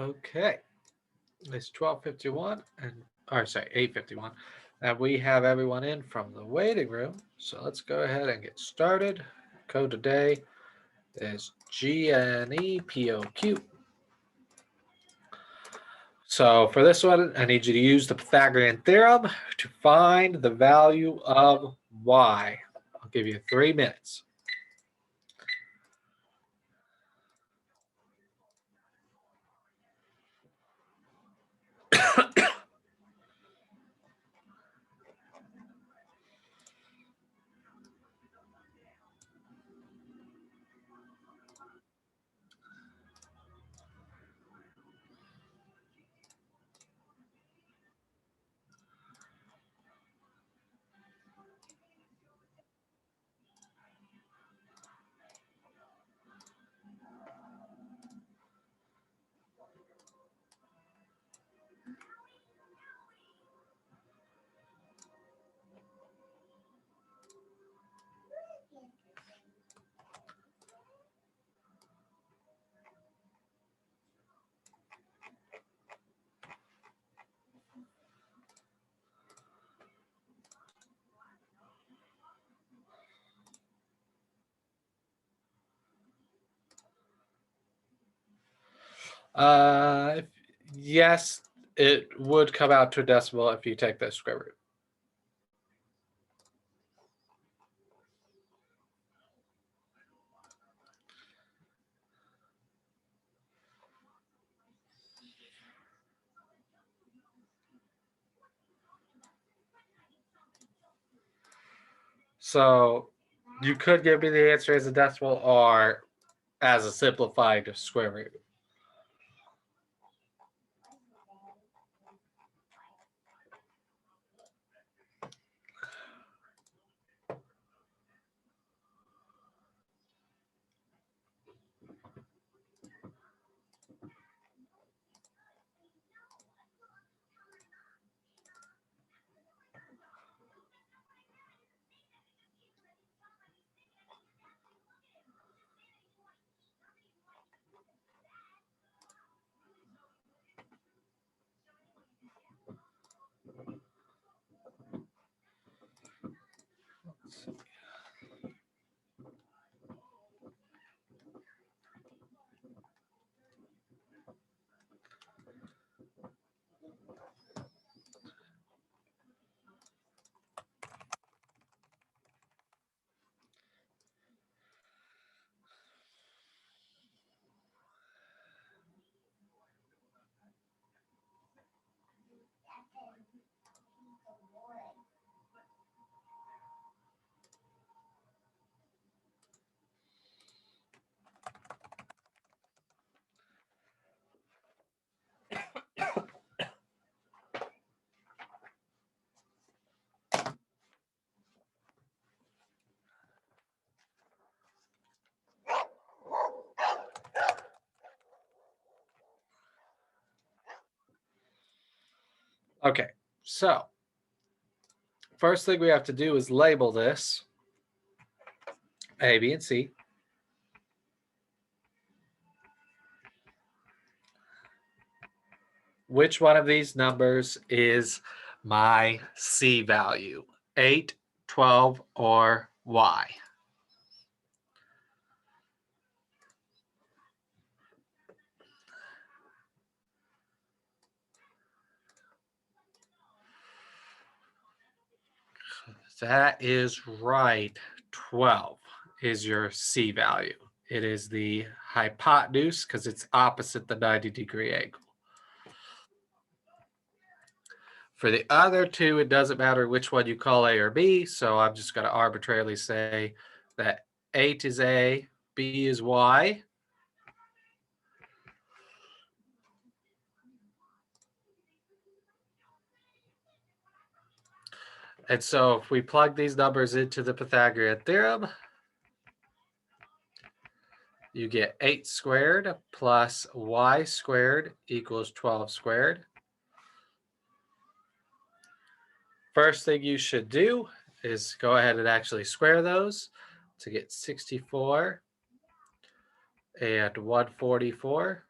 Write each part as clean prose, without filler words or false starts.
Okay, it's 12:51 and or sorry, 8:51. And we have everyone in from the waiting room. So let's go ahead and get started. Code today is GNEPOQ. So for this one, I need you to use the Pythagorean theorem to find the value of y. I'll give you 3 minutes. Uh, yes, it would come out to a decimal if you take the square root. So you could give me the answer as a decimal or as a simplified square root. Okay, so first thing we have to do is label this A, B, and C. Which one of these numbers is my C value? 8, 12, or Y? That is right. 12 is your C value. It is the hypotenuse because it's opposite the 90-degree angle. For the other two, it doesn't matter which one you call A or B, so I'm just going to arbitrarily say that 8 is A, B is Y. And so if we plug these numbers into the Pythagorean theorem, you get 8 squared plus y squared equals 12 squared. First thing you should do is go ahead and actually square those to get 64 and 144.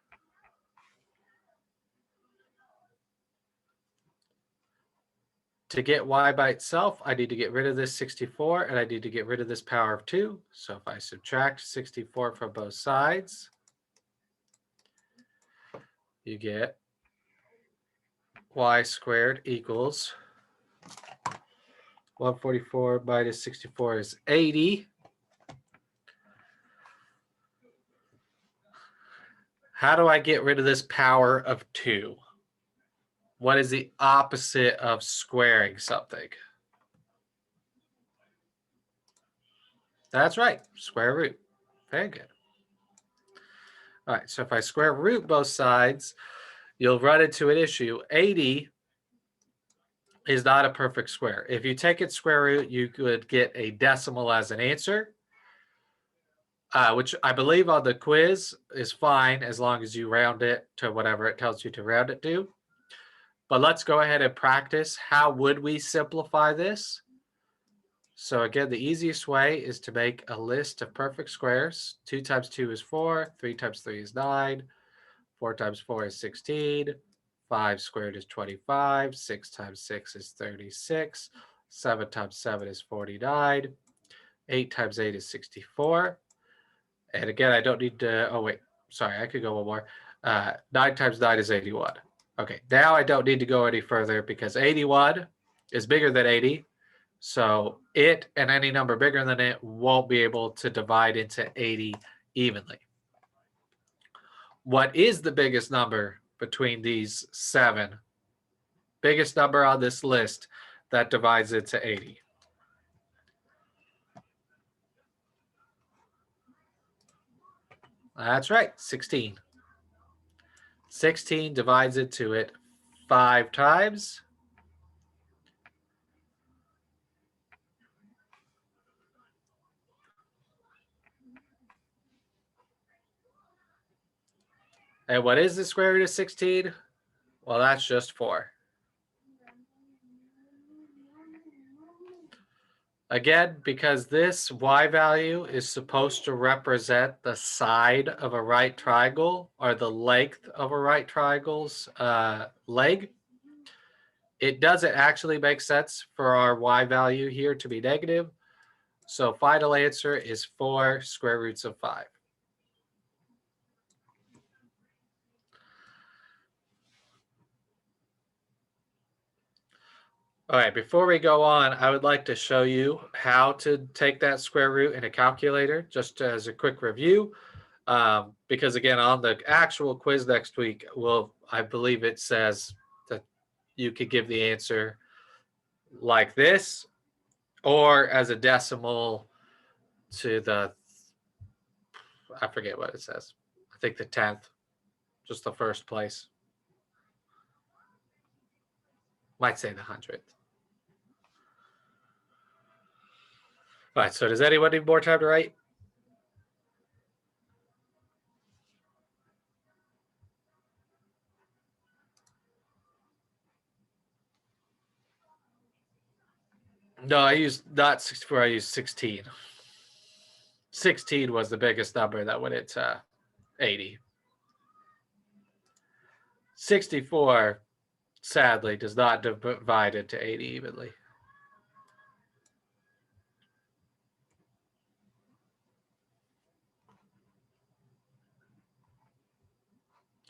To get y by itself, I need to get rid of this 64, and I need to get rid of this power of 2. So if I subtract 64 from both sides, you get y squared equals 144 minus 64 is 80. How do I get rid of this power of 2? What is the opposite of squaring something? That's right, square root. Very good. All right, so if I square root both sides, you'll run into an issue. 80 is not a perfect square. If you take its square root, you could get a decimal as an answer, which I believe on the quiz is fine as long as you round it to whatever it tells you to round it to. But let's go ahead and practice. How would we simplify this? So again, the easiest way is to make a list of perfect squares. 2 times 2 is 4, 3 times 3 is 9, 4 times 4 is 16, 5 squared is 25, 6 times 6 is 36, 7 times 7 is 49, 8 times 8 is 64. And again, I don't need to, oh wait, sorry, I could go one more. 9 times 9 is 81. Okay, now I don't need to go any further because 81 is bigger than 80. So it and any number bigger than it won't be able to divide into 80 evenly. What is the biggest number between these 7? Biggest number on this list that divides into 80. That's right, 16. 16 divides into it 5 times. And what is the square root of 16? Well, that's just 4. Again, because this y value is supposed to represent the side of a right triangle or the length of a right triangle's leg, it doesn't actually make sense for our y value here to be negative. So final answer is 4 square roots of 5. All right, before we go on, I would like to show you how to take that square root in a calculator, just as a quick review. Because again, on the actual quiz next week, I believe it says that you could give the answer like this, or as a decimal to the, I forget what it says. I think the 10th, just the first place. Might say the 100th. All right, so does anyone need more time to write? No, I used not 64, I used 16. 16 was the biggest number that went into 80. 64, sadly, does not divide into 80 evenly.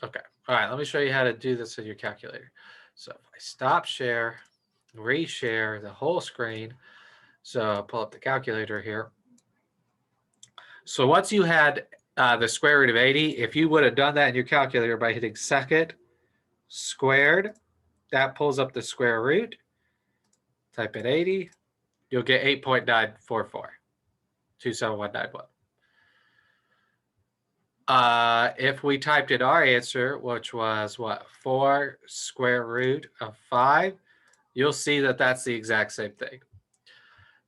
Okay. All right, let me show you how to do this in your calculator. So if I stop share, reshare the whole screen, so I'll pull up the calculator here. So once you had the square root of 80, if you would have done that in your calculator by hitting second squared, that pulls up the square root. Type in 80, you'll get 8.944, 27191. If we typed in our answer, which was what, 4 square root of 5, you'll see that that's the exact same thing.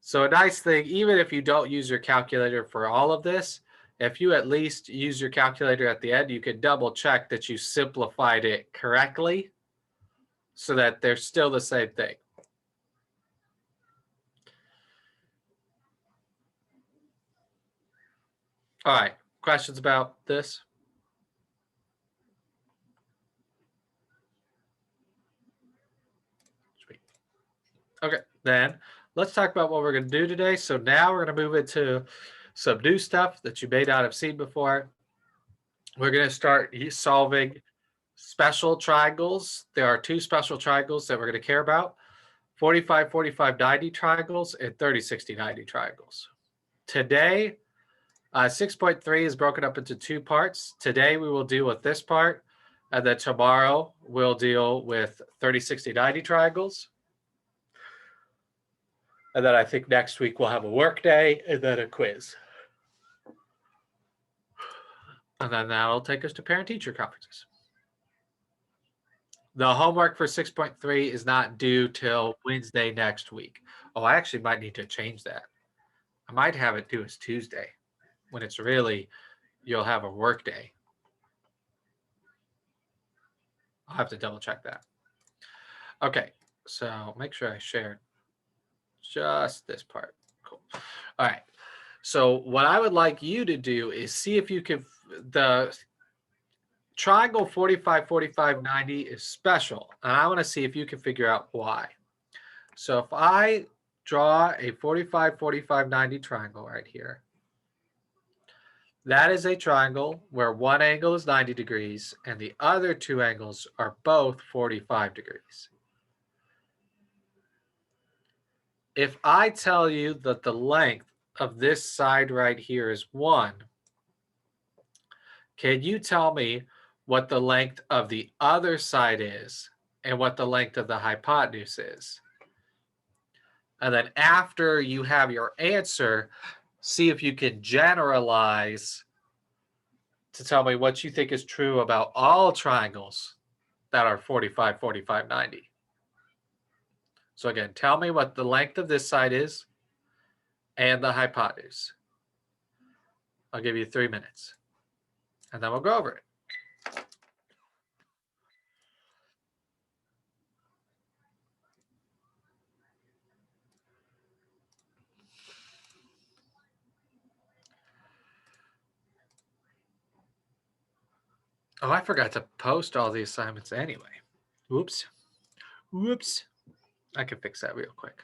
So a nice thing, even if you don't use your calculator for all of this, if you at least use your calculator at the end, you can double check that you simplified it correctly so that they're still the same thing. All right, questions about this? Sweet. Okay, then let's talk about what we're going to do today. So now we're going to move into some new stuff that you may not have seen before. We're going to start solving special triangles. There are two special triangles that we're going to care about: 45, 45, 90 triangles and 30, 60, 90 triangles. Today, 6.3 is broken up into two parts. Today, we will deal with this part, and then tomorrow, we'll deal with 30, 60, 90 triangles. And then I think next week we'll have a work day and then a quiz. And then that'll take us to parent-teacher conferences. The homework for 6.3 is not due till Wednesday next week. Oh, I actually might need to change that. I might have it due as Tuesday, when it's really, you'll have a work day. I'll have to double check that. Okay, so make sure I share just this part. Cool. All right. So what I would like you to do is see if you can, the triangle 45, 45, 90 is special. And I want to see if you can figure out why. So if I draw a 45, 45, 90 triangle right here, that is a triangle where one angle is 90 degrees and the other two angles are both 45 degrees. If I tell you that the length of this side right here is 1, can you tell me what the length of the other side is and what the length of the hypotenuse is? And then after you have your answer, see if you can generalize to tell me what you think is true about all triangles that are 45, 45, 90. So again, tell me what the length of this side is and the hypotenuse. I'll give you 3 minutes, and then we'll go over it. Oh, I forgot to post all the assignments anyway. Whoops. Whoops. I can fix that real quick.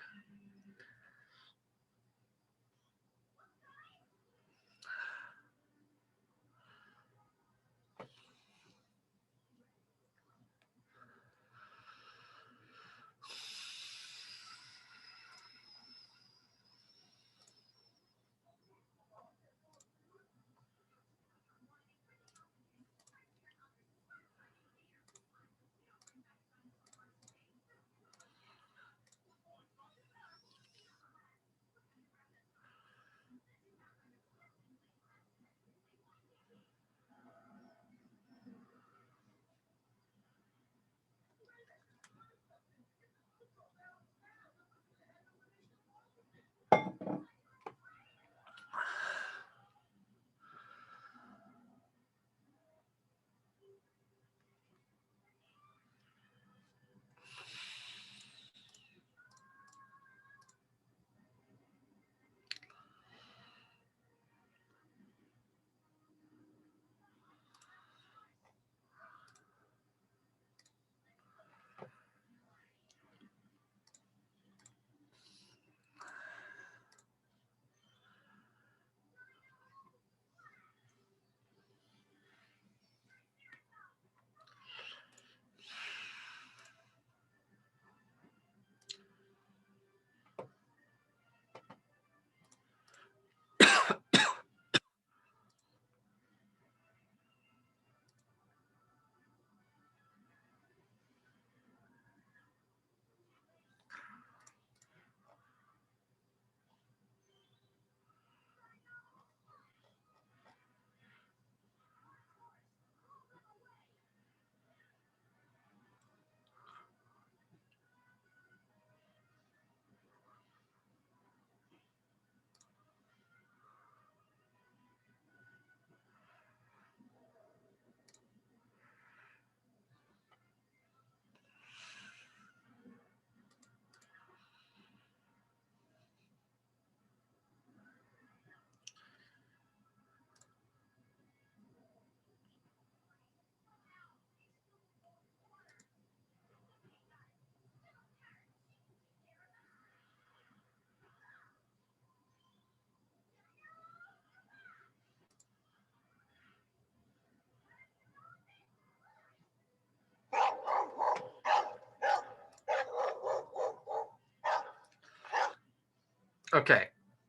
Okay,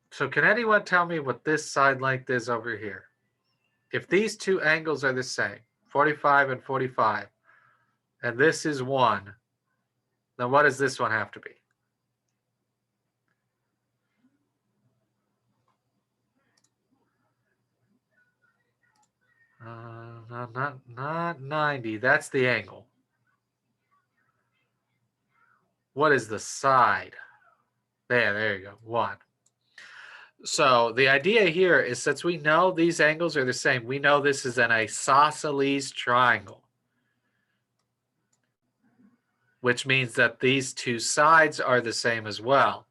so can anyone tell me what this side length is over here? If these two angles are the same, 45 and 45, and this is 1, then what does this one have to be? Not 90. That's the angle. What is the side? There you go. 1. So the idea here is, since we know these angles are the same, we know this is an isosceles triangle, which means that these two sides are the same as well.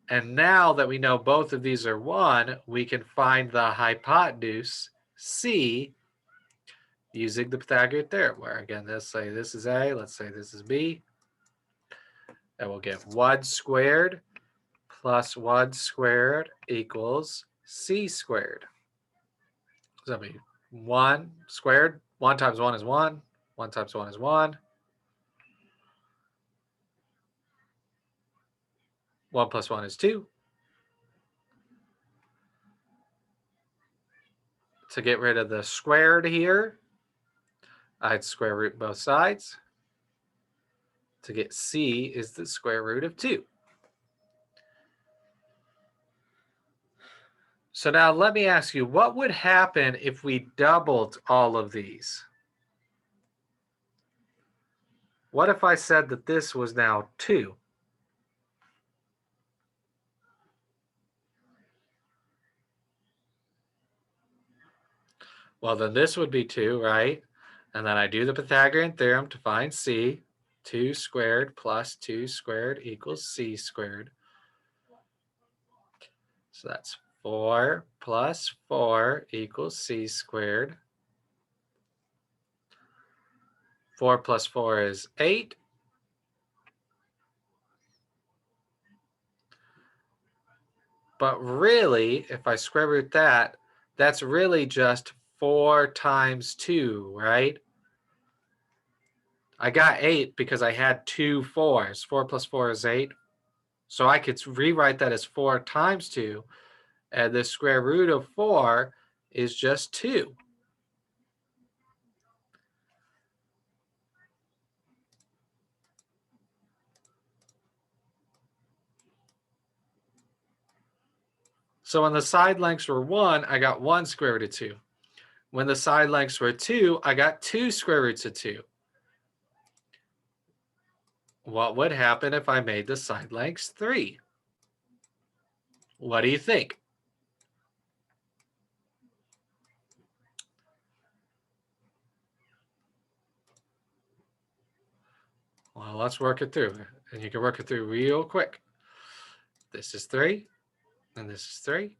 And now that we know both of these are 1, we can find the hypotenuse C using the Pythagorean theorem, where again, let's say this is A, let's say this is B, and we'll get 1 squared plus 1 squared equals C squared. So that'll be 1 squared, 1 times 1 is 1, 1 times 1 is 1, 1 plus 1 is 2. To get rid of the squared here, I'd square root both sides. To get C is the square root of 2. So now let me ask you, what would happen if we doubled all of these? What if I said that this was now 2? Well, then this would be 2, right? And then I do the Pythagorean theorem to find C. 2 squared plus 2 squared equals C squared. So that's 4 plus 4 equals C squared. 4 plus 4 is 8. But really, if I square root that, that's really just 4 times 2, right? I got 8 because I had 2 4s. 4 plus 4 is 8. So I could rewrite that as 4 times 2. And the square root of 4 is just 2. So when the side lengths were 1, I got 1 square root of 2. When the side lengths were 2, I got 2 square roots of 2. What would happen if I made the side lengths 3? What do you think? Well, let's work it through. And you can work it through real quick. This is 3, and this is 3.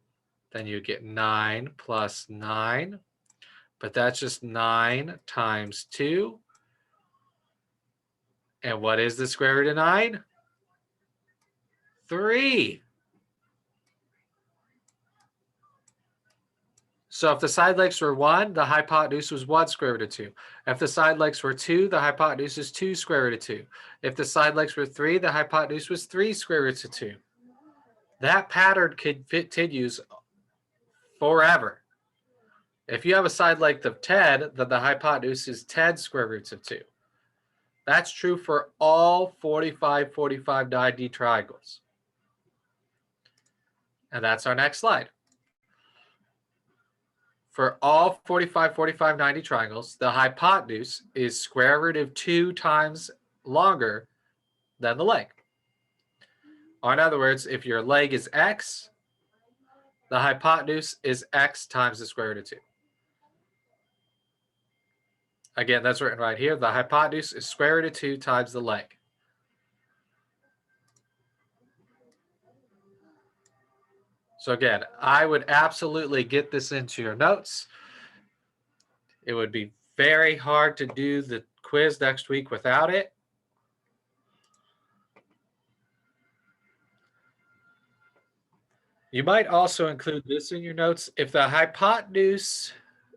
Then you get 9 plus 9. But that's just 9 times 2. And what is the square root of 9? 3. So if the side lengths were 1, the hypotenuse was 1 square root of 2. If the side lengths were 2, the hypotenuse is 2 square root of 2. If the side lengths were 3, the hypotenuse was 3 square roots of 2. That pattern continues forever. If you have a side length of 10, then the hypotenuse is 10 square roots of 2. That's true for all 45, 45, 90 triangles. And that's our next slide. For all 45, 45, 90 triangles, the hypotenuse is square root of 2 times longer than the leg. Or in other words, if your leg is x, the hypotenuse is x times the square root of 2. Again, that's written right here. The hypotenuse is square root of 2 times the leg. So again, I would absolutely get this into your notes. It would be very hard to do the quiz next week without it. You might also include this in your notes. If the hypotenuse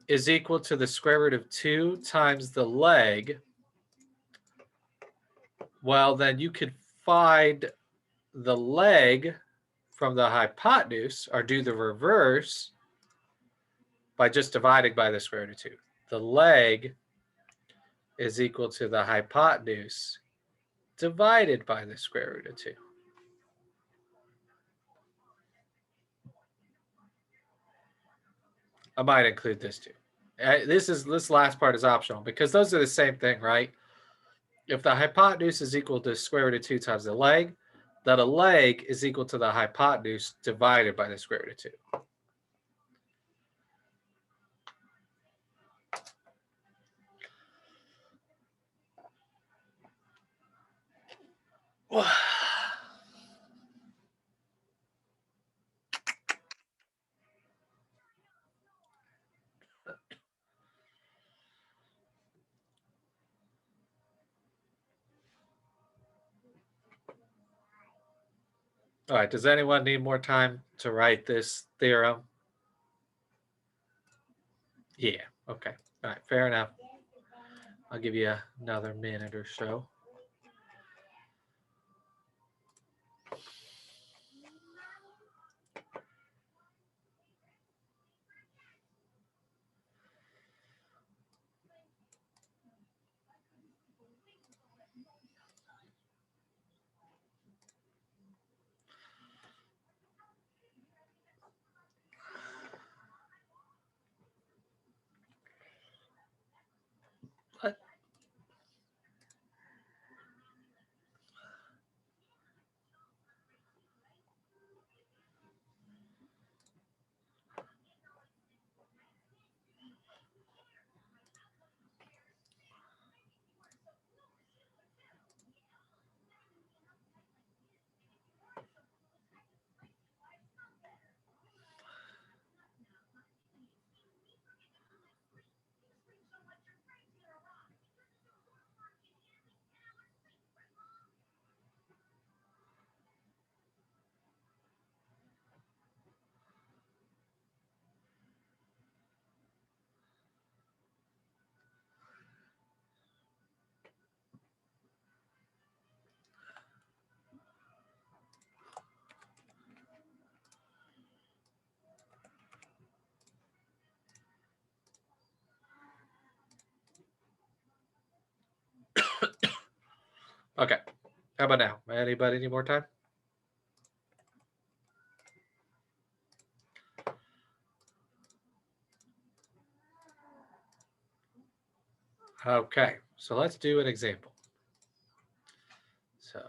is equal to the square root of 2 times the leg, well, then you could find the leg from the hypotenuse, or do the reverse by just dividing by the square root of 2. The leg is equal to the hypotenuse divided by the square root of 2. I might include this too. This last part is optional because those are the same thing, right? If the hypotenuse is equal to square root of 2 times the leg, then a leg is equal to the hypotenuse divided by the square root of 2. All right, does anyone need more time to write this theorem? Yeah, okay. All right, fair enough. I'll give you another minute or so. What? Okay, how about now? Anybody need more time? Okay, so let's do an example. So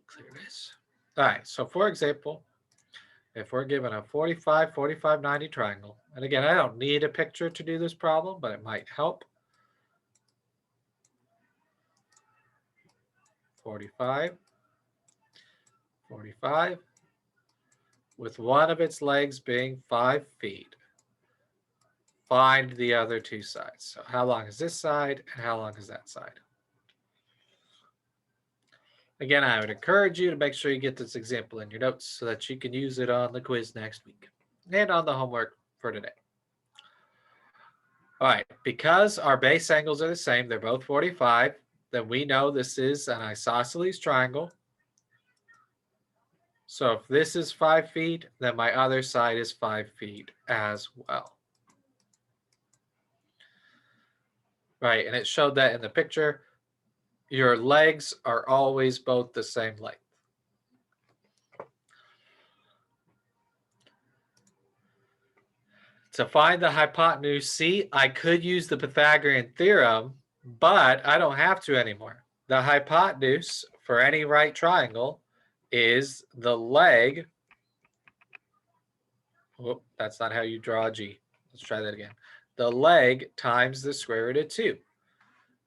clear this. All right, so for example, if we're given a 45, 45, 90 triangle, and again, I don't need a picture to do this problem, but it might help. 45, 45, with one of its legs being 5 feet. Find the other two sides. So how long is this side and how long is that side? Again, I would encourage you to make sure you get this example in your notes so that you can use it on the quiz next week and on the homework for today. All right, because our base angles are the same, they're both 45, then we know this is an isosceles triangle. So if this is 5 feet, then my other side is 5 feet as well. Right, and it showed that in the picture. Your legs are always both the same length. To find the hypotenuse, see, I could use the Pythagorean theorem, but I don't have to anymore. The hypotenuse for any right triangle is the leg. Oh, that's not how you draw a G. Let's try that again. The leg times the square root of 2.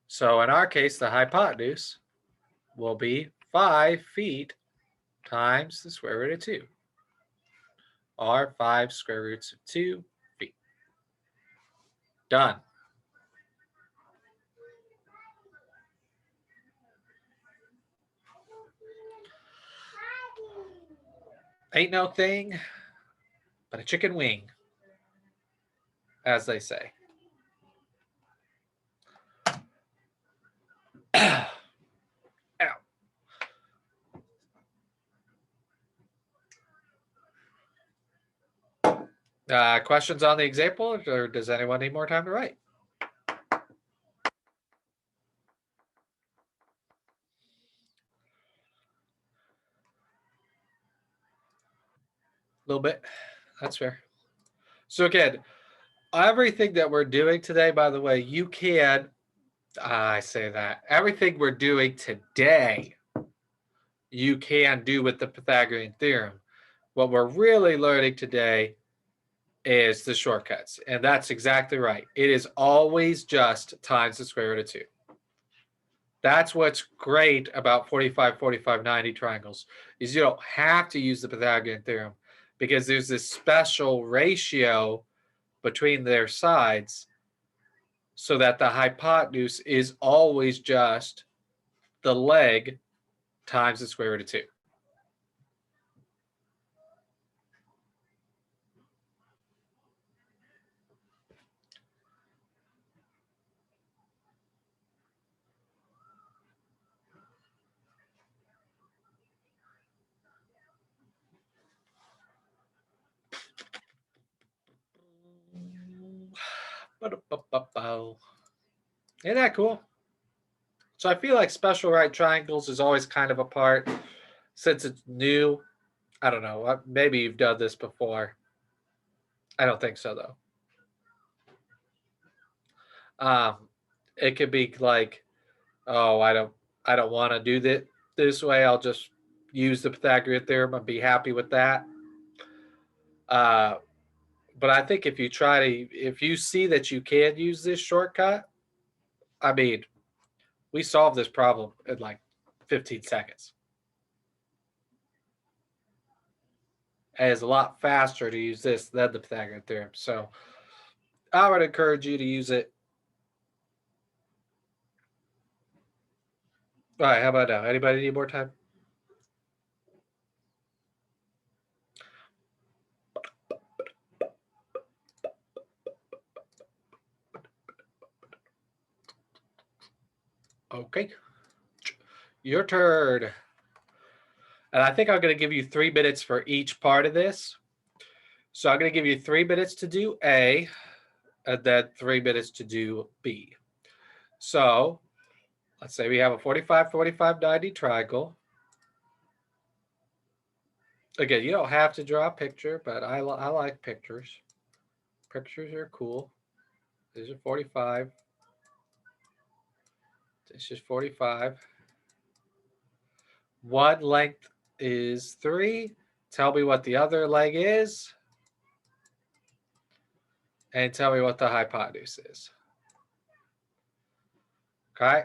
So in our case, the hypotenuse will be 5 feet times the square root of 2, or 5 square roots of 2 feet. Done. Ain't no thing but a chicken wing, as they say. Ow. Questions on the example, or does anyone need more time to write? A little bit. That's fair. So again, everything that we're doing today, by the way, you can, I say that, everything we're doing today, you can do with the Pythagorean theorem. What we're really learning today is the shortcuts. And that's exactly right. It is always just times the square root of 2. That's what's great about 45, 45, 90 triangles is you don't have to use the Pythagorean theorem because there's this special ratio between their sides so that the hypotenuse is always just the leg times the square root of 2. Isn't that cool? So I feel like special right triangles is always kind of a part since it's new. I don't know. Maybe you've done this before. I don't think so though. It could be like, oh, I don't want to do that this way. I'll just use the Pythagorean theorem and be happy with that. Uh, but I think if you see that you can use this shortcut, I mean, we solved this problem in like 15 seconds. And it's a lot faster to use this than the Pythagorean theorem. So I would encourage you to use it. All right, how about now? Anybody need more time? Okay. Your turn. And I think I'm going to give you 3 minutes for each part of this. So I'm going to give you 3 minutes to do A and then 3 minutes to do B. So let's say we have a 45, 45, 90 triangle. Again, you don't have to draw a picture, but I like pictures. Pictures are cool. This is 45. This is 45. One length is 3. Tell me what the other leg is. And tell me what the hypotenuse is. Okay?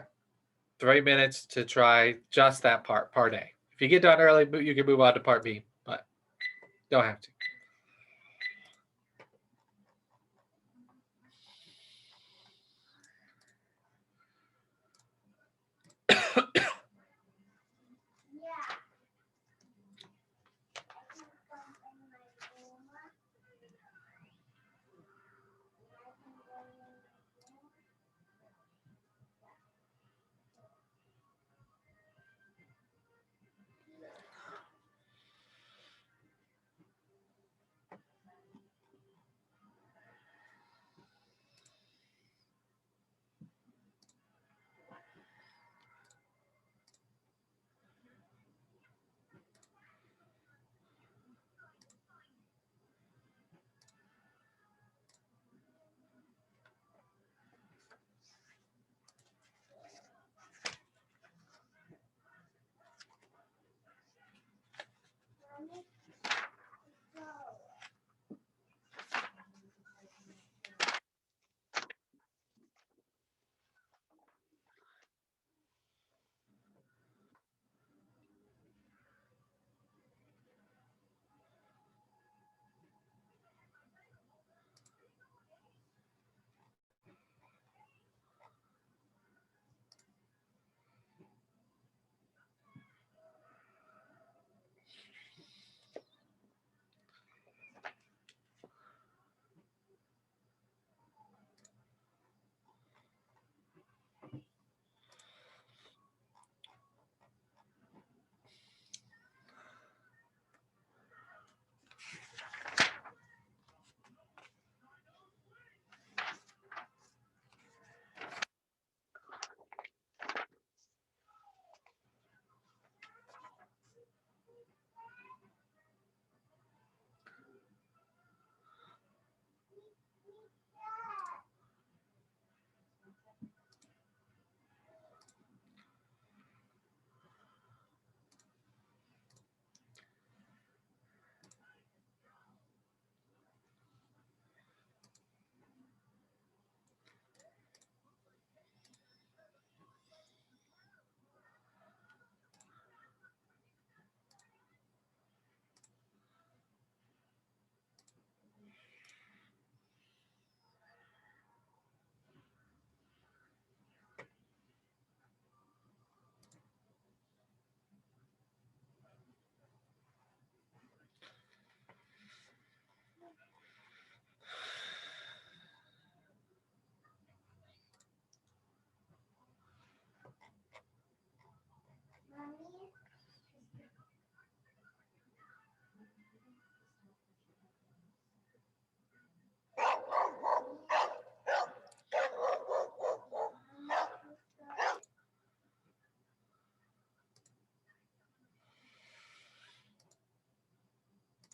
3 minutes to try just that part, part A. If you get done early, you can move on to part B, but don't have to.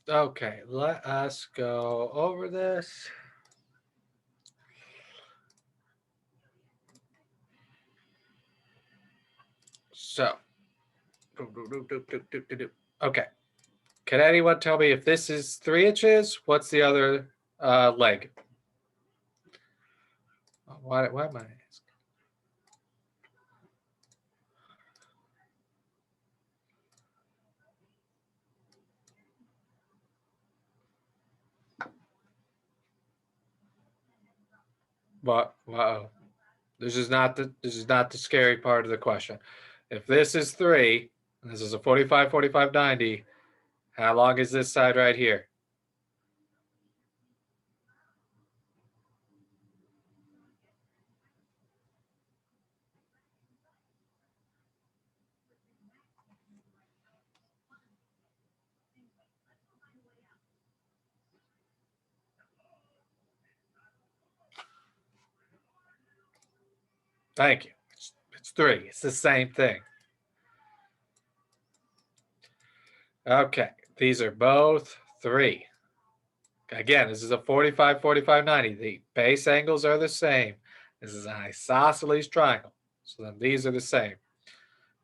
Okay, let us go over this. So, okay. Can anyone tell me if this is 3 inches? What's the other leg? Why am I asking? What? Wow. This is not the scary part of the question. If this is 3, and this is a 45, 45, 90, how long is this side right here? Thank you. It's 3. It's the same thing. Okay. These are both 3. Again, this is a 45, 45, 90. The base angles are the same. This is an isosceles triangle. So then these are the same.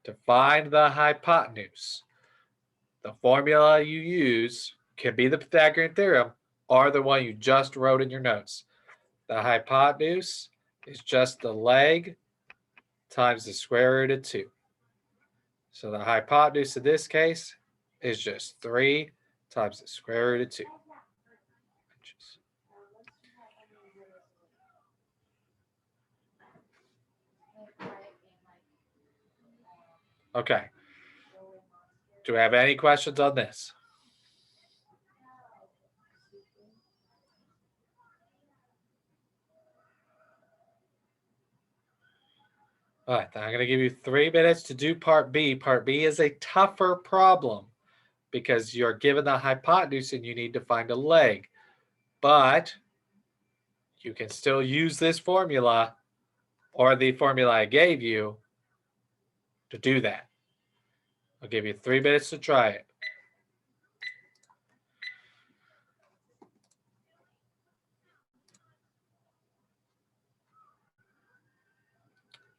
To find the hypotenuse, the formula you use can be the Pythagorean theorem or the one you just wrote in your notes. The hypotenuse is just the leg times the square root of 2. So the hypotenuse in this case is just 3 times the square root of 2. Okay. Do we have any questions on this? All right, I'm going to give you 3 minutes to do part B. Part B is a tougher problem because you're given the hypotenuse and you need to find a leg. But you can still use this formula or the formula I gave you to do that. I'll give you 3 minutes to try it.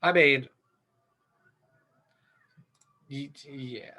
I mean, yeah.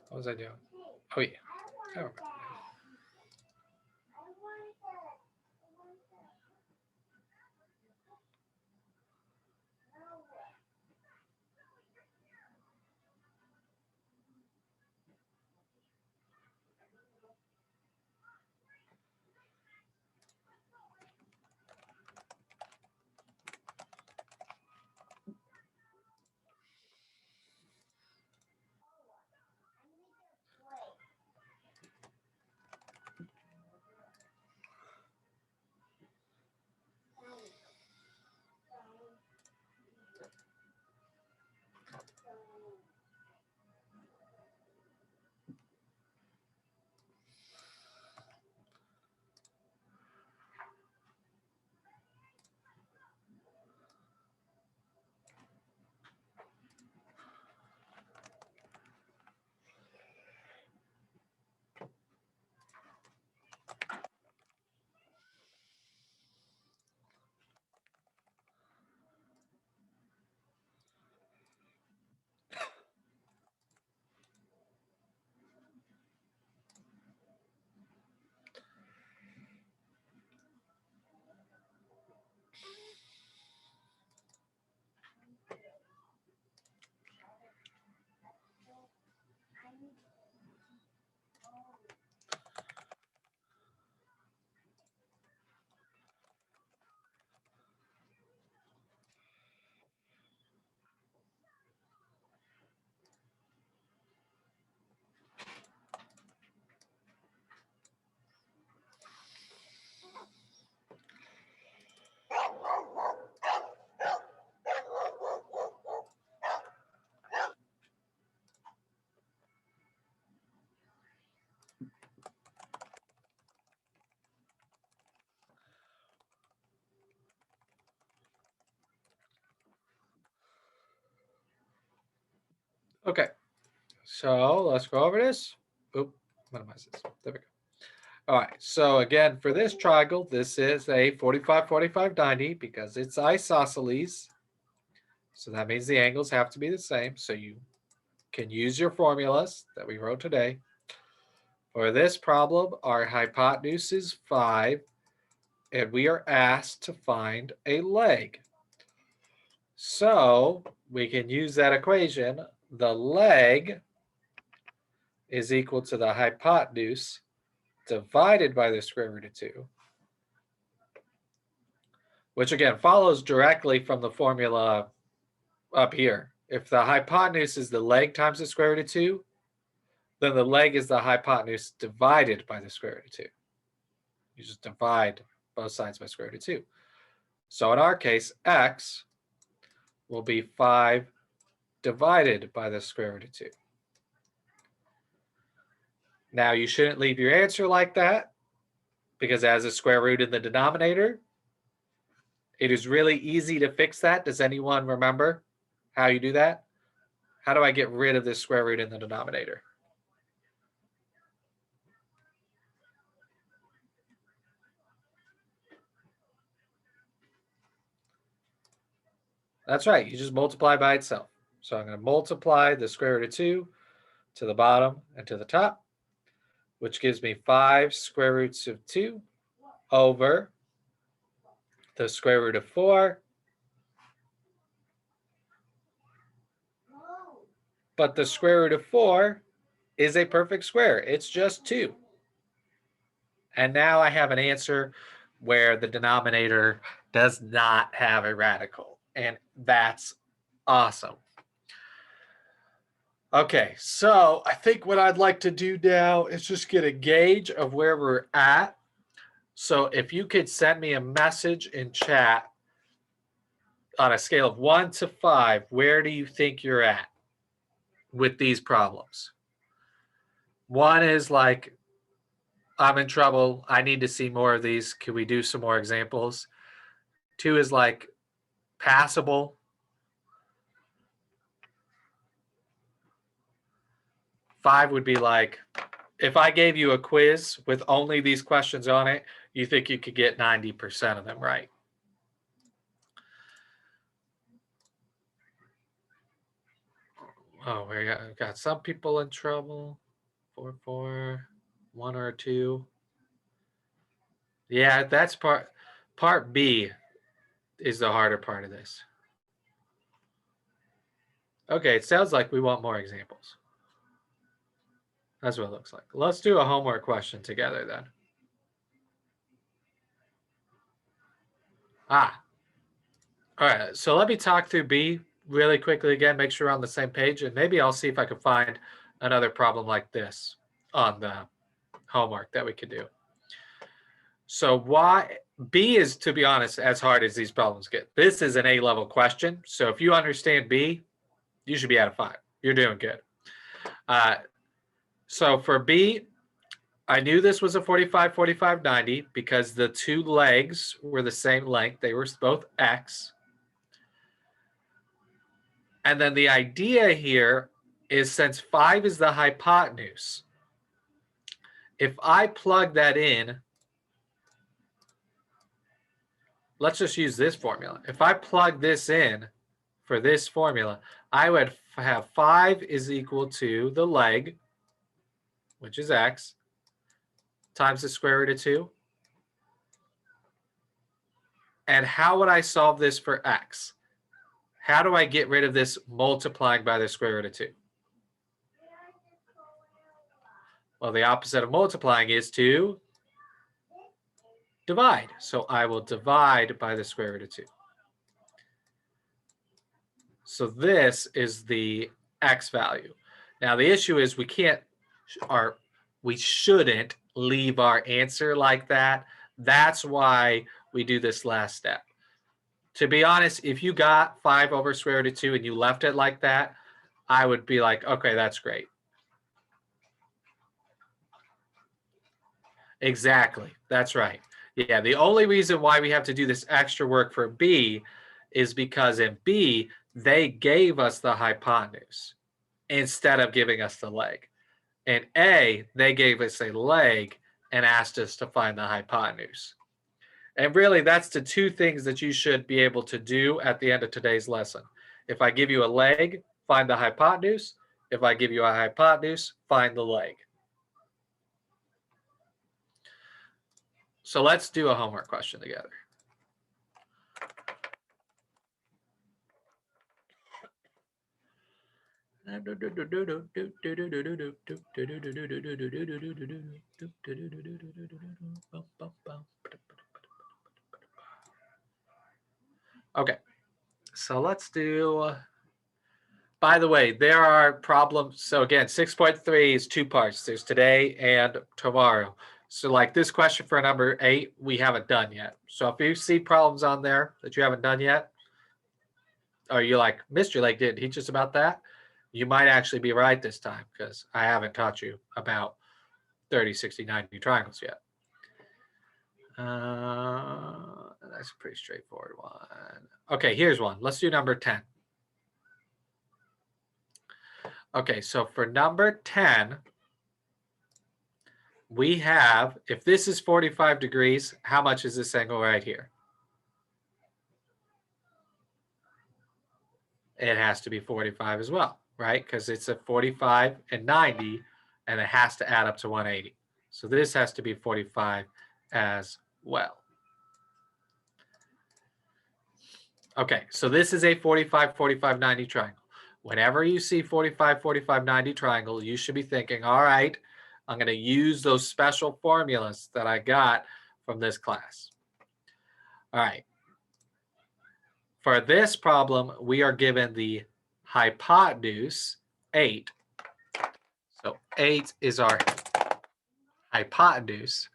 What was I doing? Oh, yeah. I remember. Okay, so let's go over this. Oop, minimize this. There we go. All right, so again, for this triangle, this is a 45, 45, 90 because it's isosceles. So that means the angles have to be the same. So you can use your formulas that we wrote today. For this problem, our hypotenuse is 5, and we are asked to find a leg. So we can use that equation. The leg is equal to the hypotenuse divided by the square root of 2, which again follows directly from the formula up here. If the hypotenuse is the leg times the square root of 2, then the leg is the hypotenuse divided by the square root of 2. You just divide both sides by square root of 2. So in our case, x will be 5 divided by the square root of 2. Now you shouldn't leave your answer like that because it has a square root in the denominator. It is really easy to fix that. Does anyone remember how you do that? How do I get rid of this square root in the denominator? That's right. You just multiply by itself. So I'm going to multiply the square root of 2 to the bottom and to the top, which gives me 5 square roots of 2 over the square root of 4. But the square root of 4 is a perfect square. It's just 2. And now I have an answer where the denominator does not have a radical. And that's awesome. Okay, so I think what I'd like to do now is just get a gauge of where we're at. So if you could send me a message in chat on a scale of 1 to 5, where do you think you're at with these problems? 1 is like, I'm in trouble. I need to see more of these. Can we do some more examples? 2 is like passable. 5 would be like, if I gave you a quiz with only these questions on it, you think you could get 90% of them right. Oh, we got some people in trouble. 4, 4, 1 or 2. Yeah, that's part B is the harder part of this. Okay, it sounds like we want more examples. That's what it looks like. Let's do a homework question together then. All right, so let me talk through B really quickly again, make sure we're on the same page, and maybe I'll see if I can find another problem like this on the homework that we could do. So B is, to be honest, as hard as these problems get. This is an A-level question, so if you understand B, you should be out of 5. You're doing good. So for B, I knew this was a 45, 45, 90 because the two legs were the same length. They were both X. And then the idea here is since 5 is the hypotenuse, if I plug that in, let's just use this formula. If I plug this in for this formula, I would have 5 is equal to the leg, which is X, times the square root of 2. And how would I solve this for X? How do I get rid of this multiplying by the square root of 2? Well, the opposite of multiplying is to divide. So I will divide by the square root of 2. So this is the X value. Now the issue is we shouldn't leave our answer like that. That's why we do this last step. To be honest, if you got 5 over square root of 2 and you left it like that, I would be like, okay, that's great. Exactly. That's right. Yeah, the only reason why we have to do this extra work for B is because in B, they gave us the hypotenuse. instead of giving us the leg. In A, they gave us a leg and asked us to find the hypotenuse. And really, that's the two things that you should be able to do at the end of today's lesson. If I give you a leg, find the hypotenuse. If I give you a hypotenuse, find the leg. So let's do a homework question together. Okay, so let's do, by the way, there are problems. So again, 6.3 is two parts. There's today and tomorrow. So like this question for number 8, we haven't done yet. So if you see problems on there that you haven't done yet, or you like, Mr. Lake didn't teach us about that, you might actually be right this time because I haven't taught you about 30, 60, 90 triangles yet. That's a pretty straightforward one. Okay, here's one. Let's do number 10. Okay, so for number 10, we have, if this is 45 degrees, how much is this angle right here? It has to be 45 as well, right? Because it's a 45 and 90, and it has to add up to 180. So this has to be 45 as well. Okay, so this is a 45, 45, 90 triangle. Whenever you see 45, 45, 90 triangle, you should be thinking, all right, I'm going to use those special formulas that I got from this class. All right. For this problem, we are given the hypotenuse, 8. So 8 is our hypotenuse.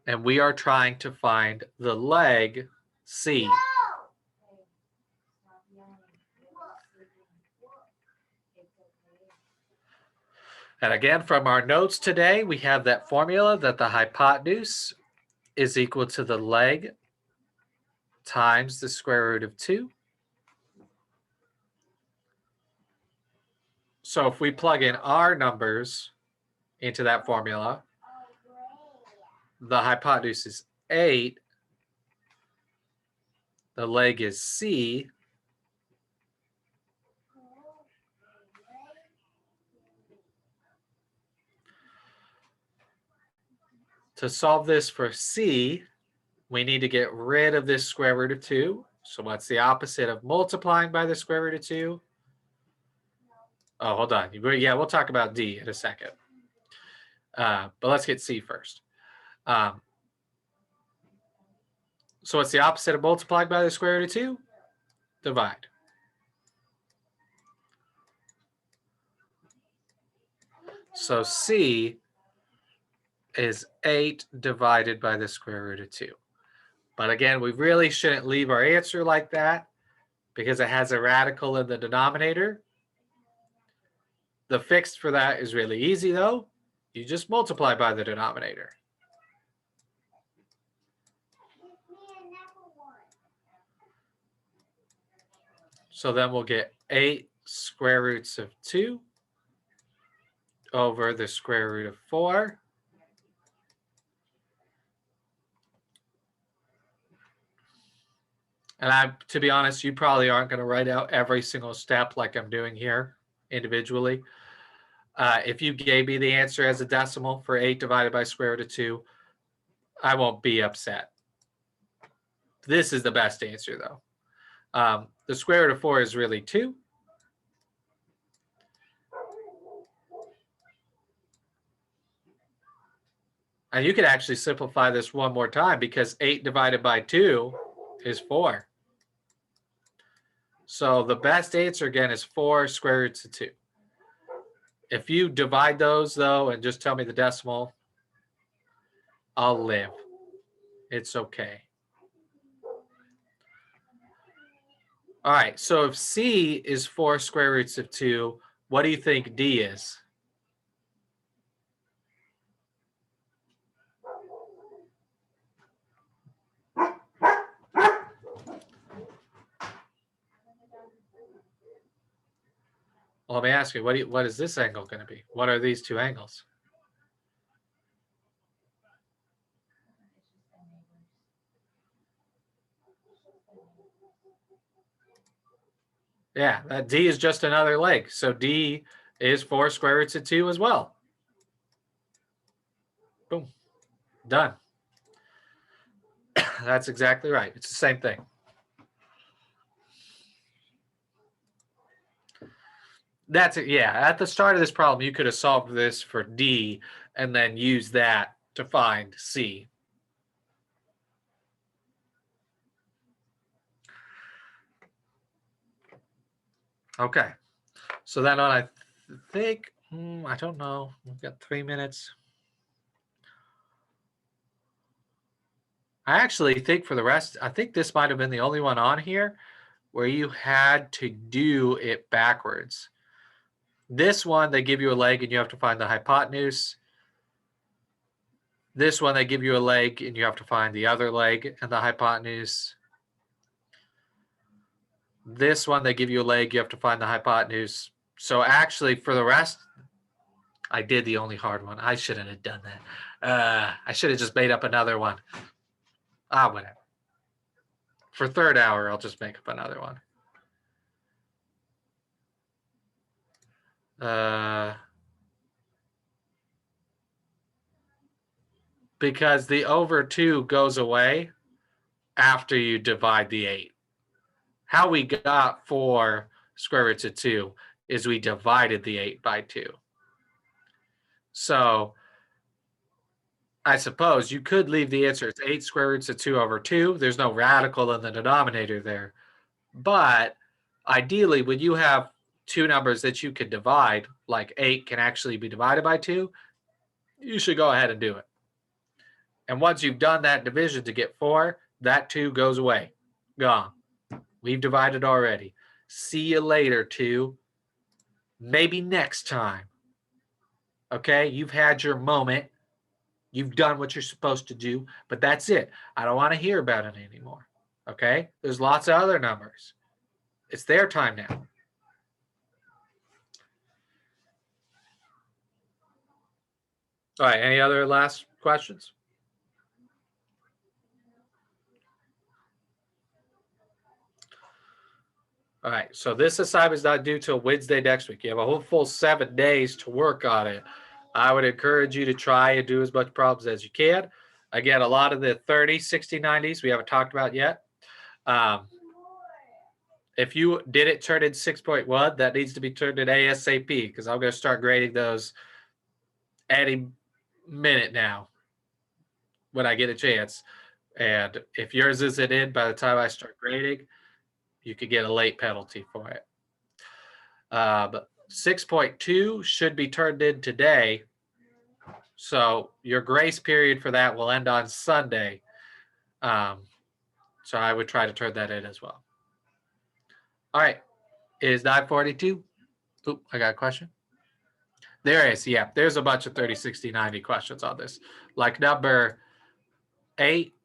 And we are trying to find the leg, C. And again, from our notes today, we have that formula that the hypotenuse is equal to the leg times the square root of 2. So if we plug in our numbers into that formula, the hypotenuse is 8, the leg is C, to solve this for C, we need to get rid of this square root of 2. So what's the opposite of multiplying by the square root of 2? Oh, hold on. Yeah, we'll talk about D in a second. But let's get C first. So what's the opposite of multiplying by the square root of 2? Divide. So C is 8 divided by the square root of 2. But again, we really shouldn't leave our answer like that because it has a radical in the denominator. The fix for that is really easy, though. You just multiply by the denominator. So then we'll get 8 square roots of 2 over the square root of 4. And to be honest, you probably aren't going to write out every single step like I'm doing here individually. If you gave me the answer as a decimal for 8 divided by square root of 2, I won't be upset. This is the best answer, though. The square root of 4 is really 2. And you could actually simplify this one more time because 8 divided by 2 is 4. So the best answer, again, is 4 square roots of 2. If you divide those, though, and just tell me the decimal, I'll live. It's okay. All right, so if C is 4 square roots of 2, what do you think D is? Well, let me ask you, what is this angle going to be? What are these two angles? Yeah, that D is just another leg. So D is 4 square roots of 2 as well. Boom. Done. That's exactly right. It's the same thing. That's it. Yeah, at the start of this problem, you could have solved this for D and then use that to find C. Okay. So then on, I think, I don't know. We've got 3 minutes. I actually think for the rest, I think this might have been the only one on here where you had to do it backwards. This one, they give you a leg and you have to find the hypotenuse. This one, they give you a leg and you have to find the other leg and the hypotenuse. This one, they give you a leg, you have to find the hypotenuse. So actually, for the rest, I did the only hard one. I shouldn't have done that. I should have just made up another one. Whatever. For third hour, I'll just make up another one. Because the over 2 goes away after you divide the 8. How we got 4 square roots of 2 is we divided the 8 by 2. So I suppose you could leave the answer. It's 8 square roots of 2 over 2. There's no radical in the denominator there. But ideally, when you have two numbers that you can divide, like 8 can actually be divided by 2, you should go ahead and do it. And once you've done that division to get 4, that 2 goes away. Gone. We've divided already. See you later, 2. Maybe next time. Okay? You've had your moment. You've done what you're supposed to do, but that's it. I don't want to hear about it anymore. Okay? There's lots of other numbers. It's their time now. All right. Any other last questions? All right. So this assignment is not due till Wednesday next week. You have a whole full 7 days to work on it. I would encourage you to try and do as much problems as you can. Again, a lot of the 30, 60, 90s we haven't talked about yet. If you did it turn in 6.1, that needs to be turned in ASAP because I'm going to start grading those any minute now when I get a chance. And if yours isn't in by the time I start grading, you could get a late penalty for it. 6.2 should be turned in today. So your grace period for that will end on Sunday. So I would try to turn that in as well. All right. Is 9:42? Oop, I got a question. There is. Yeah, there's a bunch of 30, 60, 90 questions on this. Like number 8,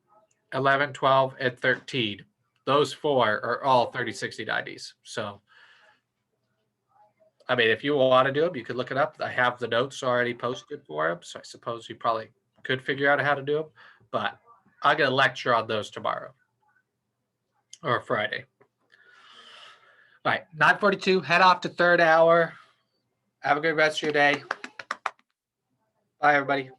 11, 12, and 13. Those 4 are all 30, 60, 90s. So, I mean, if you want to do them, you could look it up. I have the notes already posted for them. So I suppose you probably could figure out how to do them. But I'll get a lecture on those tomorrow or Friday. All right, 9:42. Head off to third hour. Have a good rest of your day. Bye, everybody.